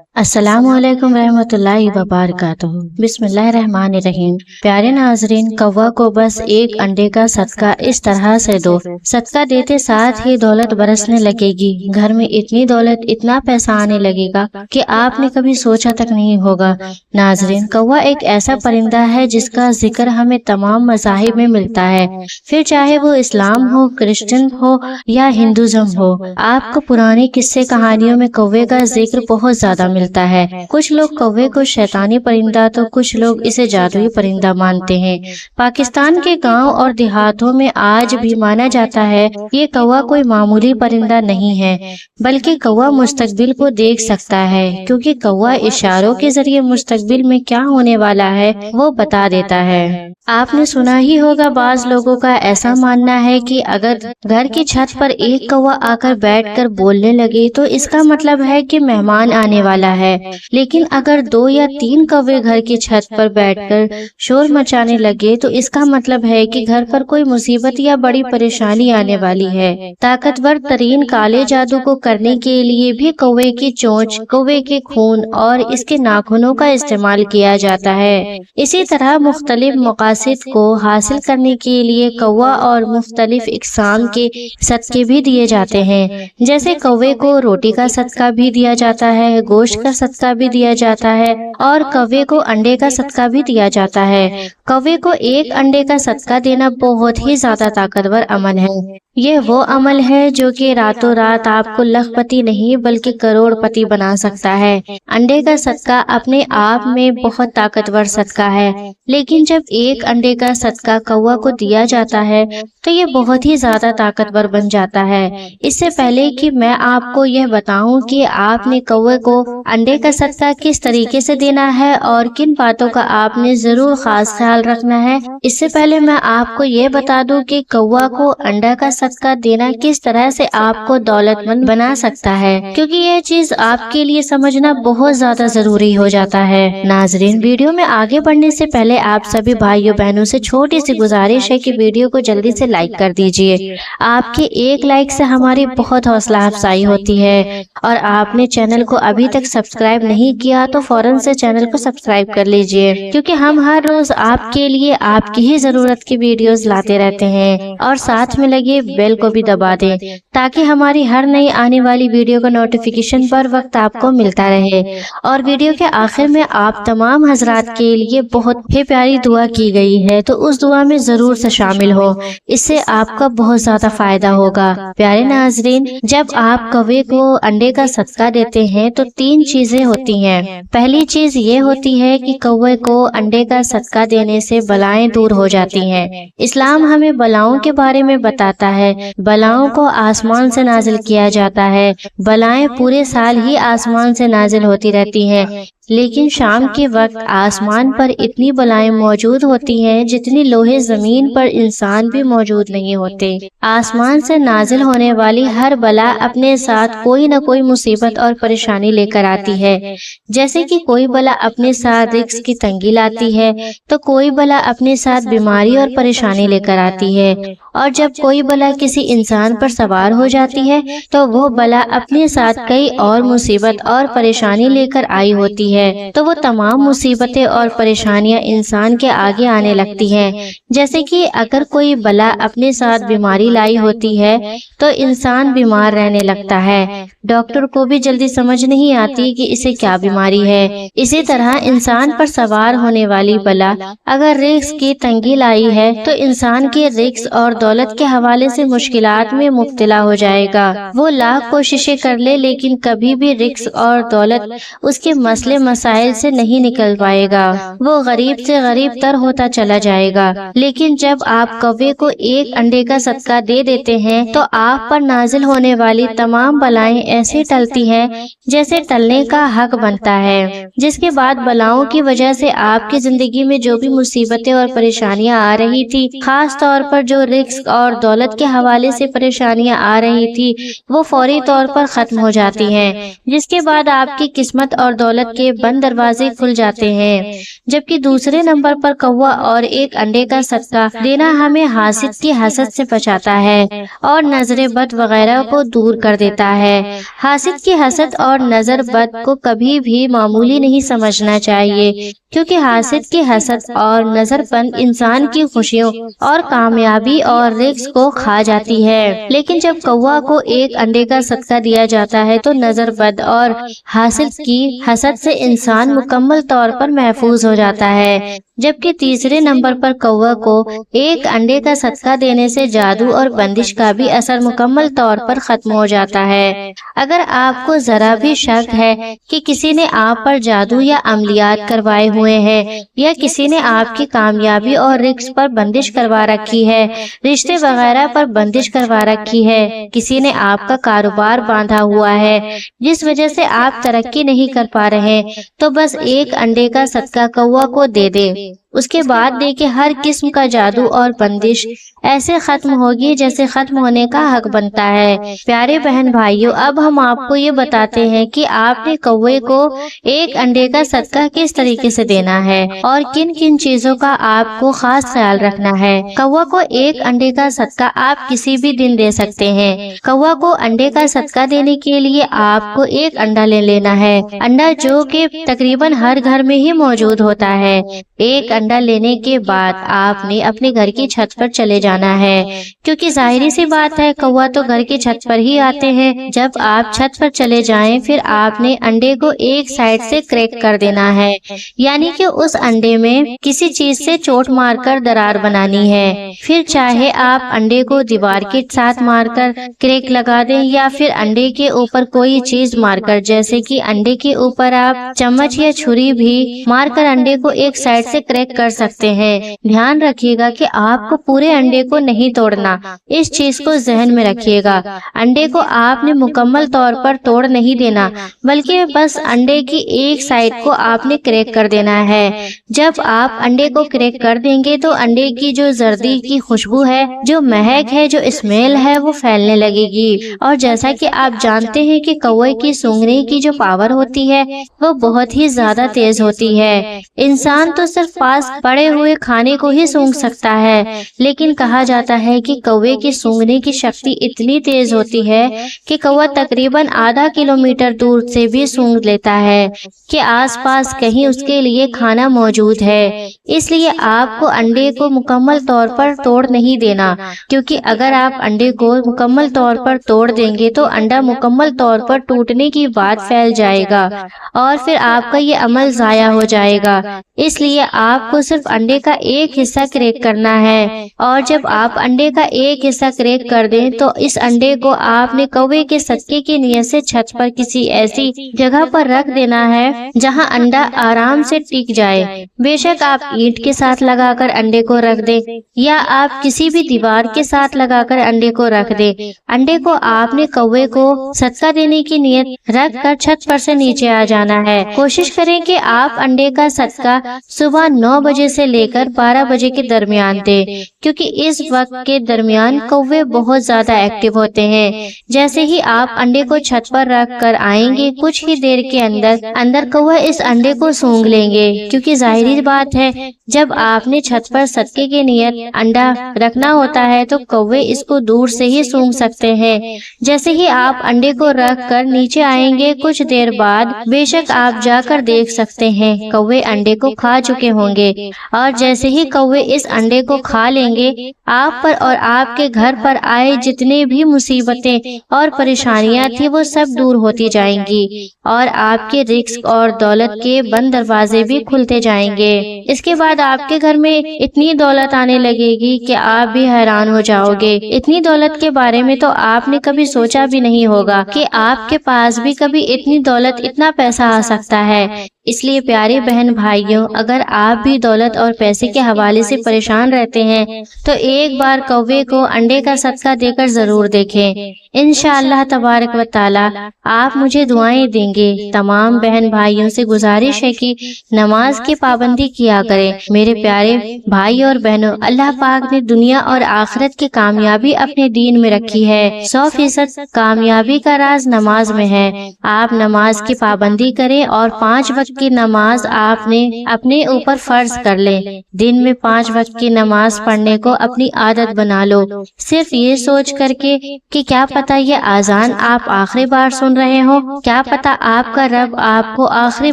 السلام علیکم ورحمۃ اللہ وبرکاتہ۔ بسم اللہ الرحمن الرحیم۔ پیارے ناظرین، کوا کو بس ایک انڈے کا صدقہ اس طرح سے دو، صدقہ دیتے ساتھ ہی دولت برسنے لگے گی، گھر میں اتنی دولت، اتنا پیسہ آنے لگے گا کہ آپ نے کبھی سوچا تک نہیں ہوگا۔ ناظرین، کوا ایک ایسا پرندہ ہے جس کا ذکر ہمیں تمام مذاہب میں ملتا ہے، پھر چاہے وہ اسلام ہو، کرسچن ہو یا ہندوازم ہو۔ آپ کو پرانی قصے کہانیوں میں کوے کا ذکر بہت زیادہ ملتا ہے۔ کچھ لوگ کوے کو شیطانی پرندہ تو کچھ لوگ اسے جادوئی پرندہ مانتے ہیں۔ پاکستان کے گاؤں اور دیہاتوں میں آج بھی مانا جاتا ہے یہ کوا کوئی معمولی پرندہ نہیں ہے، بلکہ کوا مستقبل کو دیکھ سکتا ہے، کیونکہ کوا اشاروں کے ذریعے مستقبل میں کیا ہونے والا ہے وہ بتا دیتا ہے۔ آپ نے سنا ہی ہوگا، بعض لوگوں کا ایسا ماننا ہے کہ اگر گھر کی چھت پر ایک کوا آ کر بیٹھ کر بولنے لگے تو اس کا مطلب ہے کہ مہمان آنے والا ہے، لیکن اگر 2 یا 3 کوے گھر کی چھت پر بیٹھ کر شور مچانے لگے تو اس کا مطلب ہے کہ گھر پر کوئی مصیبت یا بڑی پریشانی آنے والی ہے۔ طاقتور ترین کالے جادو کو کرنے کے لیے بھی کوے کی چونچ، کوے کے خون اور اس کے ناخنوں کا استعمال کیا جاتا ہے۔ اسی طرح مختلف مقاصد کو حاصل کرنے کے لیے کوا اور مختلف اقسام کے صدقے بھی دیے جاتے ہیں، جیسے کوے کو روٹی کا صدقہ بھی دیا جاتا ہے، گوشت کا صدقہ بھی دیا جاتا ہے اور کوے کو انڈے کا صدقہ بھی دیا جاتا ہے۔ کوے کو ایک انڈے کا صدقہ دینا بہت ہی زیادہ طاقتور عمل ہے۔ یہ وہ عمل ہے جو کہ راتوں رات آپ کو لاکھ پتی نہیں بلکہ کروڑ پتی بنا سکتا ہے۔ انڈے کا صدقہ اپنے آپ میں بہت طاقتور صدقہ ہے، لیکن جب ایک انڈے کا صدقہ کوا کو دیا جاتا ہے تو یہ بہت ہی زیادہ طاقتور بن جاتا ہے۔ اس سے پہلے کہ میں آپ کو یہ بتاؤں کہ آپ نے کوے کو انڈے کا صدقہ کس طریقے سے دینا ہے اور کن باتوں کا آپ نے ضرور خاص خیال رکھنا ہے، اس سے پہلے میں آپ کو یہ بتا دوں کہ کوا کو انڈا کا صدقہ دینا کس طرح سے آپ کو دولت مند بنا سکتا ہے، کیونکہ یہ چیز آپ کے لیے سمجھنا بہت زیادہ ضروری ہو جاتا ہے۔ ناظرین، ویڈیو میں آگے بڑھنے سے پہلے آپ سبھی بھائیوں بہنوں سے چھوٹی سی گزارش ہے کہ ویڈیو کو جلدی سے لائک کر دیجئے۔ آپ کے ایک لائک سے ہماری بہت حوصلہ افزائی ہوتی ہے، اور آپ نے چینل کو ابھی تک سبسکرائب نہیں کیا تو فوراً سے چینل کو سبسکرائب کر لیجئے، کیونکہ ہم ہر روز آپ کے لیے آپ کی ہی ضرورت کی ویڈیوز لاتے رہتے ہیں، اور ساتھ میں لگے بیل کو بھی دبا دیں تاکہ ہماری ہر نئی آنے والی ویڈیو کا نوٹیفیکیشن پر وقت آپ کو ملتا رہے۔ اور ویڈیو کے آخر میں آپ تمام حضرات کے لیے بہت ہی پیاری دعا کی گئی ہے، تو اس دعا میں ضرور سے شامل ہو، اس سے آپ کا بہت زیادہ فائدہ ہوگا۔ پیارے ناظرین، جب آپ کوے کو انڈے کا صدقہ دیتے ہیں تو 3 چیزیں ہوتی ہیں۔ پہلی چیز یہ ہوتی ہے کہ کوے کو انڈے کا صدقہ دینے سے بلائیں دور ہو جاتی ہیں۔ اسلام ہمیں بلاؤں کے بارے میں بتاتا ہے، بلاؤں کو آسمان سے نازل کیا جاتا ہے۔ بلائیں پورے سال ہی آسمان سے نازل ہوتی رہتی ہیں، لیکن شام کے وقت آسمان پر اتنی بلائیں موجود ہوتی ہیں جتنی لوہے زمین پر انسان بھی موجود نہیں ہوتے۔ آسمان سے نازل ہونے والی ہر بلا اپنے ساتھ کوئی نہ کوئی مصیبت اور پریشانی لے کر آتی ہے، جیسے کہ کوئی بلا اپنے ساتھ رزق کی تنگی لاتی ہے تو کوئی بلا اپنے ساتھ بیماری اور پریشانی لے کر آتی ہے، اور جب کوئی بلا کسی انسان پر سوار ہو جاتی ہے تو وہ بلا اپنے ساتھ کئی اور مصیبت اور پریشانی لے کر آئی ہوتی ہے، تو وہ تمام مصیبتیں اور پریشانیاں انسان کے آگے آنے لگتی ہیں۔ جیسے کہ اگر کوئی بلا اپنے ساتھ بیماری لائی ہوتی ہے تو انسان بیمار رہنے لگتا ہے، ڈاکٹر کو بھی جلدی سمجھ نہیں آتی کہ اسے کیا بیماری ہے۔ اسی طرح انسان پر سوار ہونے والی بلا اگر رزق کی تنگی لائی ہے تو انسان کے رزق اور دولت کے حوالے سے مشکلات میں مبتلا ہو جائے گا۔ وہ لاکھ کوششیں کر لے لیکن کبھی بھی رزق اور دولت اس کے مسئلے مسائل سے نہیں نکل پائے گا، وہ غریب سے غریب تر ہوتا چلا جائے گا۔ لیکن جب آپ کوے کو ایک انڈے کا صدقہ دے دیتے ہیں تو آپ پر نازل ہونے والی تمام بلائیں ایسے ٹلتی ہیں جیسے ٹلنے کا حق بنتا ہے، جس کے بعد بلاؤں کی وجہ سے آپ کی زندگی میں جو بھی مصیبتیں اور پریشانیاں آ رہی تھی، خاص طور پر جو رزق اور دولت کے حوالے سے پریشانیاں آ رہی تھی، وہ فوری طور پر ختم ہو جاتی ہیں، جس کے بعد آپ کی قسمت اور دولت کے کے بند دروازے کھل جاتے ہیں، جبکہ دوسرے نمبر پر کوا اور ایک انڈے کا صدقہ دینا ہمیں حاسد کی حسد سے بچاتا ہے اور نظر بد وغیرہ کو دور کر دیتا ہے۔ حاسد کی حسد اور نظر بد کو کبھی بھی معمولی نہیں سمجھنا چاہیے، کیونکہ حاسد کی حسد اور نظر بد انسان کی خوشیوں اور کامیابی اور رزق کو کھا جاتی ہے، لیکن جب کوا کو ایک انڈے کا صدقہ دیا جاتا ہے تو نظر بد اور حاسد کی حسد سے انسان مکمل طور پر محفوظ ہو جاتا ہے، جبکہ تیسرے نمبر پر کوا کو ایک انڈے کا صدقہ دینے سے جادو اور بندش کا بھی اثر مکمل طور پر ختم ہو جاتا ہے۔ اگر آپ کو ذرا بھی شک ہے کہ کسی نے آپ پر جادو یا عملیات کروائے ہوئے ہیں، یا کسی نے آپ کی کامیابی اور رزق پر بندش کروا رکھی ہے، رشتے وغیرہ پر بندش کروا رکھی ہے، کسی نے آپ کا کاروبار باندھا ہوا ہے جس وجہ سے آپ ترقی نہیں کر پا رہے، تو بس ایک انڈے کا صدقہ کوا کو دے دے، اس کے بعد دیکھیں ہر قسم کا جادو اور بندش ایسے ختم ہوگی جیسے ختم ہونے کا حق بنتا ہے۔ پیارے بہن بھائیوں، اب ہم آپ کو یہ بتاتے ہیں کہ آپ نے کوے کو ایک انڈے کا صدقہ کس طریقے سے دینا ہے اور کن کن چیزوں کا آپ کو خاص خیال رکھنا ہے۔ کوا کو ایک انڈے کا صدقہ آپ کسی بھی دن دے سکتے ہیں۔ کوا کو انڈے کا صدقہ دینے کے لیے آپ کو ایک انڈا لے لینا ہے، انڈا جو کہ تقریباً ہر گھر میں ہی موجود ہوتا ہے۔ ایک انڈا لینے کے بعد آپ نے اپنے گھر کی چھت پر چلے جانا ہے، کیونکہ ظاہری سی بات ہے کوا تو گھر کی چھت پر ہی آتے ہیں۔ جب آپ چھت پر چلے جائیں پھر آپ نے انڈے کو ایک سائڈ سے کریک کر دینا ہے، یعنی کہ اس انڈے میں کسی چیز سے چوٹ مار کر درار بنانی ہے۔ پھر چاہے آپ انڈے کو دیوار کے ساتھ مار کر کریک لگا دیں یا پھر انڈے کے اوپر کوئی چیز مار کر، جیسے کہ انڈے کے اوپر آپ چمچ یا چھری بھی مار کر انڈے کو ایک سائڈ سے کریک کر سکتے ہیں۔ دھیان رکھیے گا کہ آپ کو پورے انڈے کو نہیں توڑنا، اس چیز کو ذہن میں رکھیے گا۔ انڈے کو آپ نے مکمل طور پر توڑ نہیں دینا، بلکہ بس انڈے کی ایک سائڈ کو آپ نے کریک کر دینا ہے۔ جب آپ انڈے کو کریک کر دیں گے تو انڈے کی جو زردی کی خوشبو ہے، جو مہک ہے، جو اسمیل ہے، وہ پھیلنے لگے گی۔ اور جیسا کہ آپ جانتے ہیں کہ کوے کی سونگھنے کی جو پاور ہوتی ہے وہ بہت ہی زیادہ تیز ہوتی ہے۔ انسان تو صرف پاس پڑے ہوئے کھانے کو ہی سونگھ سکتا ہے، لیکن کہا جاتا ہے کہ کوے کی سونگھنے کی شکتی اتنی تیز ہوتی ہے کہ کوا تقریباً آدھا کلومیٹر دور سے بھی سونگھ لیتا ہے کہ آس پاس کہیں اس کے لیے کھانا موجود ہے۔ اس لیے آپ کو انڈے کو مکمل طور پر توڑ نہیں دینا، کیونکہ اگر آپ انڈے کو مکمل طور پر توڑ دیں گے تو انڈا مکمل طور پر ٹوٹنے کی بات پھیل جائے گا اور پھر آپ کا یہ عمل ضائع ہو جائے گا۔ اس لیے آپ کو صرف انڈے کا ایک حصہ کریک کرنا ہے، اور جب آپ انڈے کا ایک حصہ کریک کر دیں تو اس انڈے کو آپ نے کوے کے صدقے کی نیت سے چھت پر کسی ایسی جگہ پر رکھ دینا ہے جہاں انڈا آرام سے ٹک جائے۔ بے شک آپ اینٹ کے ساتھ لگا کر انڈے کو رکھ دیں یا آپ کسی بھی دیوار کے ساتھ لگا کر انڈے کو رکھ دیں۔ انڈے کو آپ نے کوے کو صدقہ دینے کی نیت رکھ کر چھت پر سے نیچے آ جانا ہے۔ کوشش کریں کہ آپ انڈے کا صدقہ صبح 9 بجے سے لے کر 12 بجے کے درمیان دیں، کیونکہ اس وقت کے درمیان کوے بہت زیادہ ایکٹیو ہوتے ہیں۔ جیسے ہی آپ انڈے کو چھت پر رکھ کر آئیں گے، کچھ ہی دیر کے اندر کوے اس انڈے کو سونگھ لیں گے، کیونکہ ظاہری بات ہے جب آپ نے چھت پر صدقے کی نیت انڈا رکھنا ہوتا ہے تو کوے اس کو دور سے ہی سونگھ سکتے ہیں۔ جیسے ہی آپ انڈے کو رکھ کر نیچے آئیں گے، کچھ دیر بعد بے شک آپ جا کر دیکھ سکتے ہیں کوے انڈے کو کھا چکے ہوں گے، اور جیسے ہی کوے اس انڈے کو کھا لیں گے، آپ پر اور آپ کے گھر پر آئے جتنے بھی مصیبتیں اور پریشانیاں تھی وہ سب دور ہوتی جائیں گی، اور آپ کے رزق اور دولت کے بند دروازے بھی کھلتے جائیں گے۔ اس کے بعد آپ کے گھر میں اتنی دولت آنے لگے گی کہ آپ بھی حیران ہو جاؤ گے۔ اتنی دولت کے بارے میں تو آپ نے کبھی سوچا بھی نہیں ہوگا کہ آپ کے پاس بھی کبھی اتنی دولت، اتنا پیسہ آ سکتا ہے۔ اس لیے پیارے بہن بھائیوں، اگر آپ بھی دولت اور پیسے کے حوالے سے پریشان رہتے ہیں تو ایک بار کوے کو انڈے کا صدقہ دے کر ضرور دیکھیں۔ انشاءاللہ تبارک و تعالی آپ مجھے دعائیں دیں گے۔ تمام بہن بھائیوں سے گزارش ہے کہ نماز کی پابندی کیا کریں۔ میرے پیارے بھائی اور بہنوں، اللہ پاک نے دنیا اور آخرت کی کامیابی اپنے دین میں رکھی ہے۔ 100% کامیابی کا راز نماز میں ہے۔ آپ نماز کی پابندی کریں اور 5 وقت کی نماز آپ نے اپنے اوپر فرض کر لیں۔ دن میں 5 وقت کی نماز پڑھنے کو اپنی عادت بنا لو، صرف یہ سوچ کر کے کہ کیا پتہ یہ اذان آپ آخری بار سن رہے ہو، کیا پتہ آپ کا رب آپ کو آخری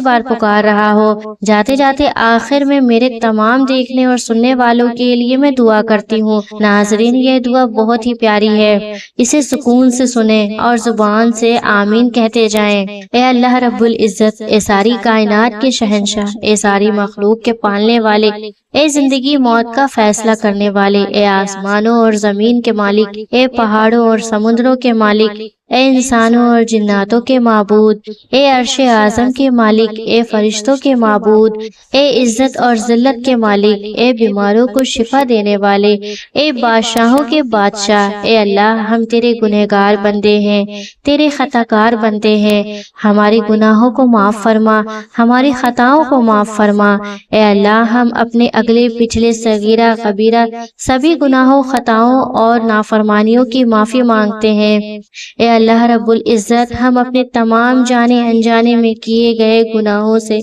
بار پکار رہا ہو۔ جاتے جاتے آخر میں میرے تمام دیکھنے اور سننے والوں کے لیے میں دعا کرتی ہوں۔ ناظرین، یہ دعا بہت ہی پیاری ہے، اسے سکون سے سنیں اور زبان سے آمین کہتے جائیں۔ اے اللہ رب العزت، اے ساری کائنات کے شہنشاہ، اے ساری مخلوق کے پالنے والے، اے زندگی موت کا فیصلہ کرنے والے، اے آسمانوں اور زمین کے مالک، اے پہاڑوں اور سمندروں کے مالک، اے انسانوں اور جناتوں کے معبود، اے عرش اعظم کے مالک، اے فرشتوں کے معبود، اے عزت اور ذلت کے مالک، اے بیماروں کو شفا دینے والے، اے بادشاہوں کے بادشاہ، اے اللہ ہم تیرے گنہگار بندے ہیں، تیرے خطا کار بندے ہیں، ہمارے گناہوں کو معاف فرما، ہماری خطاؤں کو معاف فرما۔ اے اللہ ہم اپنے اگلے پچھلے صغیرہ کبیرہ سبھی گناہوں، خطاؤں اور نافرمانیوں کی معافی مانگتے ہیں۔ اے اللہ رب العزت، ہم اپنے تمام جانے انجانے میں کیے گئے گناہوں سے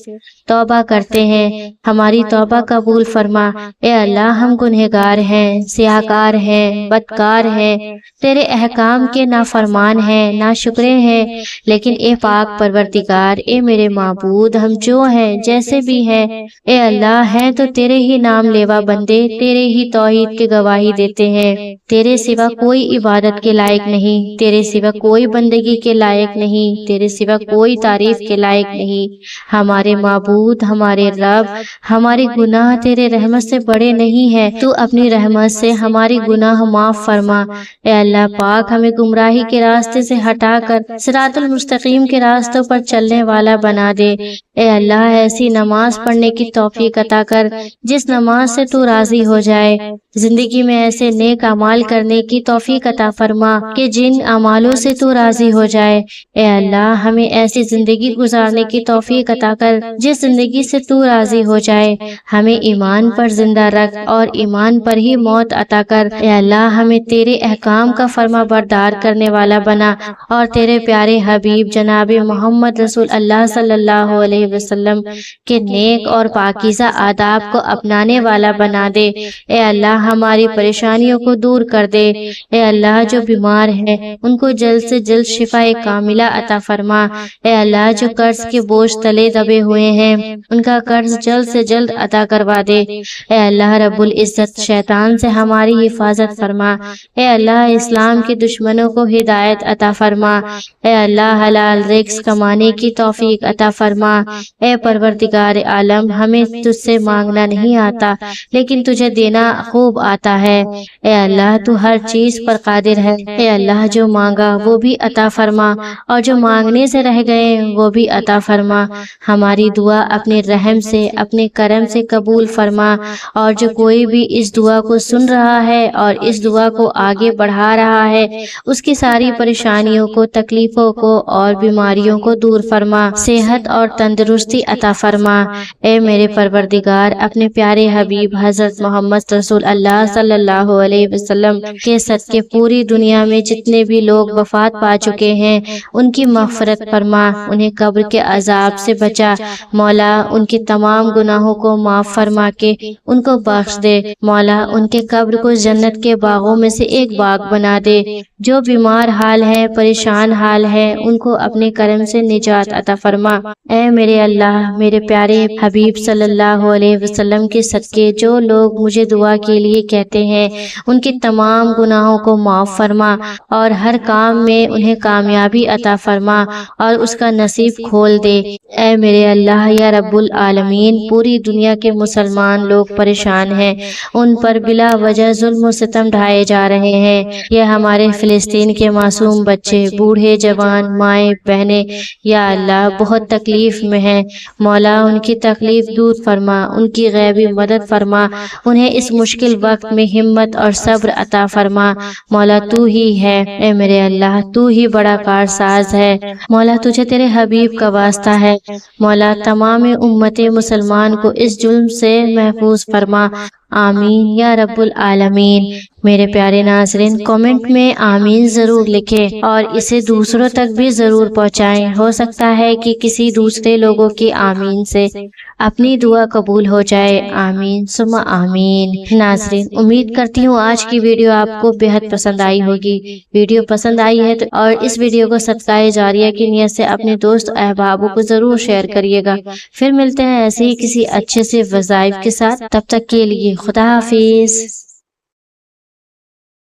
توبہ کرتے ہیں، ہماری توبہ قبول فرما۔ اے اللہ ہم گنہگار ہیں، سیاہکار ہیں، بدکار ہیں، تیرے احکام کے نافرمان ہیں، ناشکرے ہیں، لیکن اے پاک پروردگار، اے میرے معبود، ہم جو ہیں جیسے بھی ہیں، اے اللہ ہیں تو تیرے ہی نام لیوا بندے، تیرے ہی توحید کی گواہی دیتے ہیں۔ تیرے سوا کوئی عبادت کے لائق نہیں، تیرے سوا کوئی بندگی کے لائق نہیں، تیرے سوا کوئی تعریف کے لائق نہیں۔ ہمارے معبود، ہمارے رب، ہمارے گناہ تیرے رحمت سے بڑے نہیں ہیں، تو اپنی رحمت سے ہماری گناہ معاف فرما۔ اے اللہ پاک، ہمیں گمراہی کے راستے سے ہٹا کر صراط المستقیم کے راستوں پر چلنے والا بنا دے۔ اے اللہ ایسی نماز پڑھنے کی توفیق عطا کر جس نماز سے تو راضی ہو جائے، زندگی میں ایسے نیک اعمال کرنے کی توفیق عطا فرما کہ جن اعمالوں سے تو راضی ہو جائے۔ اے اللہ ہمیں ایسی زندگی گزارنے کی توفیق عطا کر جس زندگی سے تو راضی ہو جائے، ہمیں ایمان پر زندہ رکھ اور ایمان پر ہی موت عطا کر۔ اے اللہ ہمیں تیرے احکام کا فرما بردار کرنے والا بنا اور تیرے پیارے حبیب جناب محمد رسول اللہ صلی اللہ علیہ وسلم کے نیک اور پاکیزہ آداب کو اپنانے والا بنا دے۔ اے اللہ ہماری پریشانیوں کو دور کر دے۔ اے اللہ جو بیمار ہیں ان کو جلد سے جلد شفا کاملہ عطا فرما۔ اے اللہ جو قرض کے بوجھ تلے دبے ہوئے ہیں ان کا قرض جلد سے جلد ادا کروا دے۔ اے اللہ رب العزت شیطان سے ہماری حفاظت فرما۔ اے اللہ اسلام کے دشمنوں کو ہدایت عطا فرما۔ اے اللہ حلال رزق کمانے کی توفیق عطا فرما۔ اے پروردگار عالم، ہمیں تجھ سے مانگنا نہیں آتا لیکن تجھے دینا خوب آتا ہے۔ اے اللہ تو ہر چیز پر قادر ہے۔ اے اللہ جو مانگا وہ بھی عطا فرما اور جو مانگنے سے رہ گئے وہ بھی عطا فرما۔ ہماری دعا اپنے رحم سے، اپنے کرم سے قبول فرما، اور جو کوئی بھی اس دعا کو سن رہا ہے اور اس دعا کو آگے بڑھا رہا ہے اس کی ساری پریشانیوں کو، تکلیفوں کو اور بیماریوں کو دور فرما، صحت اور تندرستی عطا فرما۔ اے میرے پروردگار، اپنے پیارے حبیب حضرت محمد رسول اللہ صلی اللہ علیہ وسلم کے صدقے پوری دنیا میں جتنے بھی لوگ وفات پا چکے ہیں ان کی مغفرت فرما، انہیں قبر کے عذاب سے بچا۔ مولا ان کے تمام گناہوں کو معاف فرما کے ان کو بخش دے۔ مولا ان کے قبر کو جنت کے باغوں میں سے ایک باغ بنا دے۔ جو بیمار حال ہے، پریشان حال ہے، ان کو اپنے کرم سے نجات عطا فرما۔ اے میرے اللہ، میرے پیارے حبیب صلی اللہ علیہ وسلم کے صدقے جو لوگ مجھے دعا کے لیے کہتے ہیں ان کے تمام گناہوں کو معاف فرما اور ہر کام میں انہیں کامیابی عطا فرما اور اس کا نصیب کھول دے۔ اے میرے اللہ یا رب العالمین، پوری دنیا کے مسلمان لوگ پریشان ہیں، ان پر بلا وجہ ظلم و ستم ڈھائے جا رہے ہیں۔ یہ ہمارے فلسطین کے معصوم بچے، بوڑھے، جوان، مائیں، بہنیں یا اللہ بہت تکلیف میں ہیں۔ مولا ان کی تکلیف دور فرما، ان کی غیبی مدد فرما، انہیں اس مشکل وقت میں ہمت اور صبر عطا فرما۔ مولا تو ہی ہے، اے میرے اللہ تو ہی بڑا کارساز ہے۔ مولا تجھے تیرے حبیب کا واسطہ ہے، مولا تمام امت مسلمان کو اس ظلم سے محفوظ فرما آمین یا رب العالمین۔ میرے پیارے ناظرین، کامنٹ میں آمین ضرور لکھیں اور اسے دوسروں تک بھی ضرور پہنچائیں۔ ہو سکتا ہے کہ کسی دوسرے لوگوں کی آمین سے اپنی دعا قبول ہو جائے۔ آمین ثم آمین۔ ناظرین، امید کرتی ہوں آج کی ویڈیو آپ کو بہت پسند آئی ہوگی۔ ویڈیو پسند آئی ہے تو اور اس ویڈیو کو صدقہ جاریہ کی نیت سے اپنے دوست احبابوں کو ضرور شیئر کریے گا۔ پھر ملتے ہیں ایسے ہی کسی اچھے سے وظائف کے ساتھ، تب تک کے لیے خدا حافظ۔